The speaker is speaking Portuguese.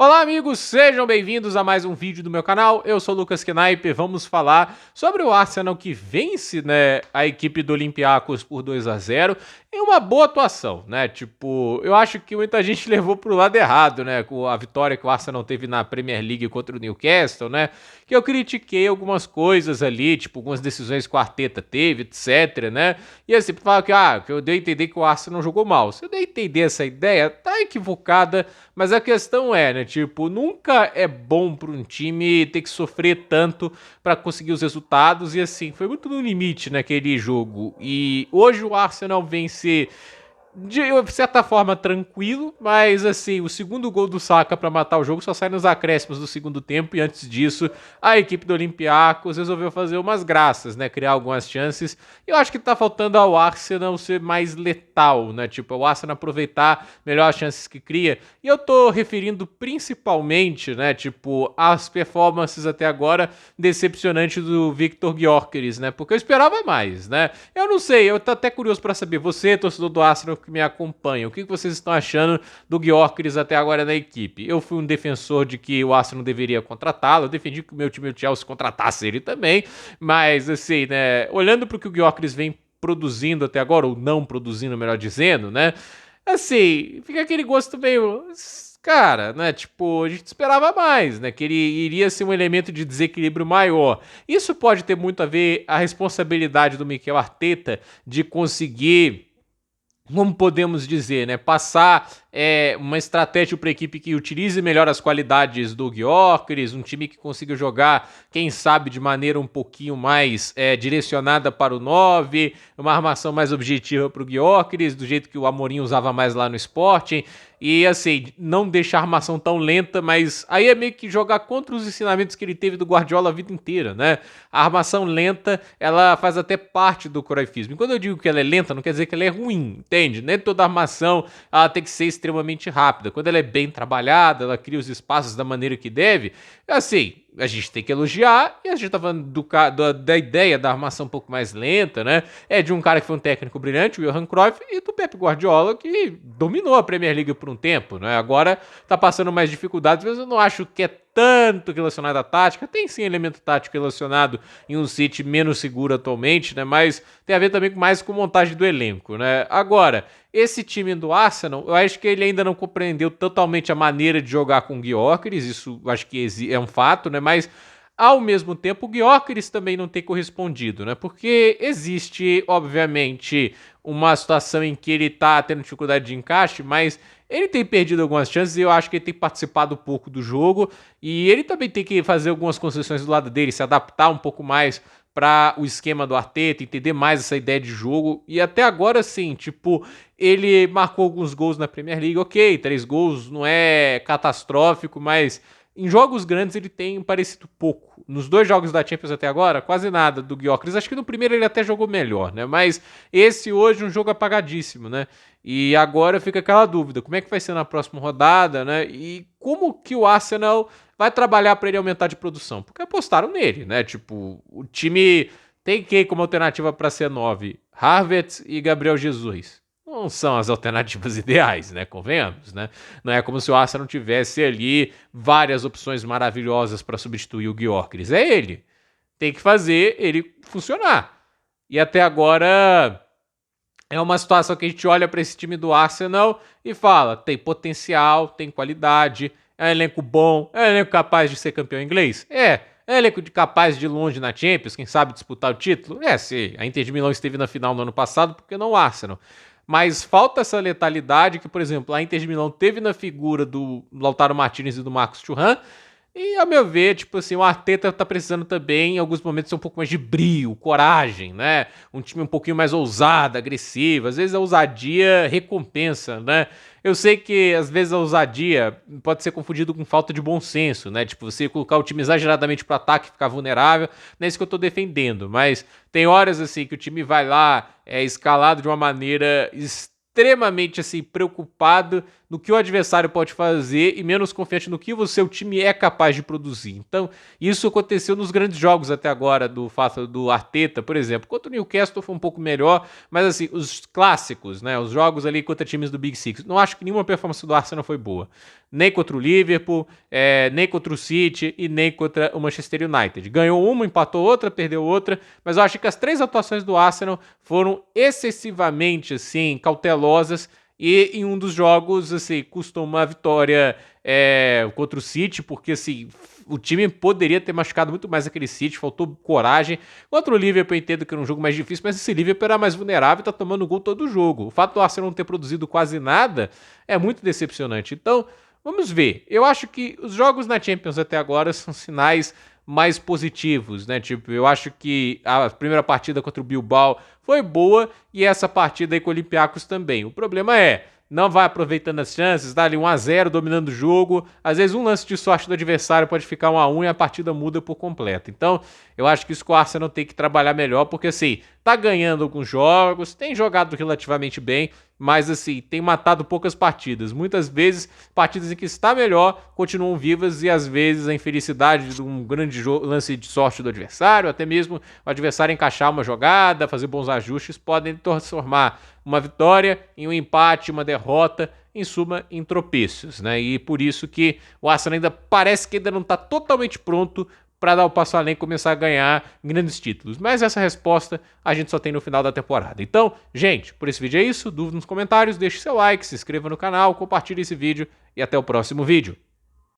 Olá amigos, sejam bem-vindos a mais um vídeo do meu canal. Eu sou o Lucas Knipe. Vamos falar sobre o Arsenal que vence, né, a equipe do Olympiacos por 2-0 em uma boa atuação, né? Tipo, eu acho que muita gente levou pro lado errado, né, com a vitória que o Arsenal teve na Premier League contra o Newcastle, né? Que eu critiquei algumas coisas ali, tipo algumas decisões que o Arteta teve, etc, né? E assim, falar que eu dei a entender que o Arsenal jogou mal. Se eu dei a entender essa ideia, tá equivocada, mas a questão é, né, tipo, nunca é bom para um time ter que sofrer tanto para conseguir os resultados e assim, foi muito no limite naquele jogo. E hoje o Arsenal vence de certa forma tranquilo, mas assim, o segundo gol do Saka para matar o jogo só sai nos acréscimos do segundo tempo e antes disso, a equipe do Olympiacos resolveu fazer umas graças, né, criar algumas chances. E eu acho que tá faltando ao Arsenal ser mais letal, né? Tipo, o Arsenal aproveitar melhor as chances que cria. E eu tô referindo principalmente, né, tipo, as performances até agora decepcionantes do Victor Gyökeres, né? Porque eu esperava mais, né? Eu não sei, eu tô até curioso para saber, você, torcedor do Arsenal que me acompanha, o que vocês estão achando do Gyökeres até agora na equipe? Eu fui um defensor de que o Arsenal deveria contratá-lo, eu defendi que o meu time, o Chelsea, contratasse ele também, mas assim, né, olhando para o que o Gyökeres vem produzindo até agora, ou não produzindo, melhor dizendo, né, assim, fica aquele gosto meio... Cara, né? Tipo, a gente esperava mais, né? Que ele iria ser um elemento de desequilíbrio maior. Isso pode ter muito a ver a responsabilidade do Mikel Arteta de conseguir, como podemos dizer, né, passar uma estratégia para a equipe que utilize melhor as qualidades do Gyökeres, um time que consiga jogar, quem sabe, de maneira um pouquinho mais direcionada para o 9, uma armação mais objetiva para o Gyökeres, do jeito que o Amorim usava mais lá no Sporting, e assim, não deixar a armação tão lenta, mas aí é meio que jogar contra os ensinamentos que ele teve do Guardiola a vida inteira, né? A armação lenta, ela faz até parte do cruyffismo. E quando eu digo que ela é lenta, não quer dizer que ela é ruim, entende? Nem toda armação ela tem que ser extremamente rápida. Quando ela é bem trabalhada, ela cria os espaços da maneira que deve, assim, a gente tem que elogiar, e a gente tá falando da ideia da armação um pouco mais lenta, né? É de um cara que foi um técnico brilhante, o Johan Cruyff, e do Pep Guardiola, que dominou a Premier League por um tempo, né? Agora tá passando mais dificuldades, mas eu não acho que é tanto relacionado à tática. Tem sim elemento tático relacionado em um City menos seguro atualmente, né? Mas tem a ver também mais com montagem do elenco, né? Agora, esse time do Arsenal, eu acho que ele ainda não compreendeu totalmente a maneira de jogar com o Gyökeres, isso acho que é um fato, né? Mas ao mesmo tempo, o Gyökeres também não tem correspondido, né? Porque existe, obviamente, uma situação em que ele tá tendo dificuldade de encaixe, mas ele tem perdido algumas chances e eu acho que ele tem participado pouco do jogo e ele também tem que fazer algumas concessões do lado dele, se adaptar um pouco mais para o esquema do Arteta, entender mais essa ideia de jogo. E até agora, sim, tipo, ele marcou alguns gols na Premier League, ok, 3 gols não é catastrófico, mas em jogos grandes ele tem parecido pouco. Nos 2 jogos da Champions até agora, quase nada do Gyökeres. Acho que no primeiro ele até jogou melhor, né? Mas esse hoje é um jogo apagadíssimo, né? E agora fica aquela dúvida, como é que vai ser na próxima rodada, né? E como que o Arsenal vai trabalhar para ele aumentar de produção? Porque apostaram nele, né? Tipo, o time tem que como alternativa para C9, Havertz e Gabriel Jesus. Não são as alternativas ideais, né? Convenhamos, né? Não é como se o Arsenal tivesse ali várias opções maravilhosas para substituir o Gyökeres. É ele. Tem que fazer ele funcionar. E até agora é uma situação que a gente olha para esse time do Arsenal e fala: tem potencial, tem qualidade, é um elenco bom, é um elenco capaz de ser campeão inglês? É um elenco capaz de ir longe na Champions, quem sabe disputar o título? Sim. A Inter de Milão esteve na final no ano passado, porque não o Arsenal. Mas falta essa letalidade que, por exemplo, a Inter de Milão teve na figura do Lautaro Martinez e do Marcos Thuram. E, ao meu ver, tipo assim, o Arteta tá precisando também, em alguns momentos, ser um pouco mais de brio, coragem, né? Um time um pouquinho mais ousado, agressivo. Às vezes a ousadia recompensa, né? Eu sei que, às vezes, a ousadia pode ser confundido com falta de bom senso, né? Tipo, você colocar o time exageradamente pro ataque e ficar vulnerável. Não é isso que eu tô defendendo, mas tem horas, assim, que o time vai lá, escalado de uma maneira extremamente assim preocupado no que o adversário pode fazer e menos confiante no que o seu time é capaz de produzir. Então, isso aconteceu nos grandes jogos até agora do fato do Arteta, por exemplo. Contra o Newcastle foi um pouco melhor, mas assim, os clássicos, né, os jogos ali contra times do Big Six, não acho que nenhuma performance do Arsenal foi boa. nem contra o Liverpool, nem contra o City e nem contra o Manchester United. Ganhou uma, empatou outra, perdeu outra, mas eu acho que as 3 atuações do Arsenal foram excessivamente, assim, cautelosas, e em um dos jogos, assim, custou uma vitória contra o City, porque, assim, o time poderia ter machucado muito mais aquele City, faltou coragem. Contra o Liverpool eu entendo que era um jogo mais difícil, mas esse Liverpool era mais vulnerável e tá tomando gol todo o jogo. O fato do Arsenal não ter produzido quase nada é muito decepcionante. Então, vamos ver. Eu acho que os jogos na Champions até agora são sinais mais positivos, né? Tipo, eu acho que a primeira partida contra o Bilbao foi boa e essa partida aí com o Olympiacos também. O problema não vai aproveitando as chances, dá ali 1-0 dominando o jogo. Às vezes um lance de sorte do adversário pode ficar 1-1 e a partida muda por completo. Então, eu acho que isso que o Arsenal tem que trabalhar melhor, porque assim, tá ganhando alguns jogos, tem jogado relativamente bem, mas assim, tem matado poucas partidas. Muitas vezes, partidas em que está melhor continuam vivas e às vezes a infelicidade de um grande lance de sorte do adversário, até mesmo o adversário encaixar uma jogada, fazer bons ajustes, podem transformar uma vitória em um empate, uma derrota, em suma, em tropeços, né? E por isso que o Arsenal ainda parece que ainda não está totalmente pronto para dar o passo além e começar a ganhar grandes títulos. Mas essa resposta a gente só tem no final da temporada. Então, gente, por esse vídeo é isso. Dúvida nos comentários, deixe seu like, se inscreva no canal, compartilhe esse vídeo e até o próximo vídeo.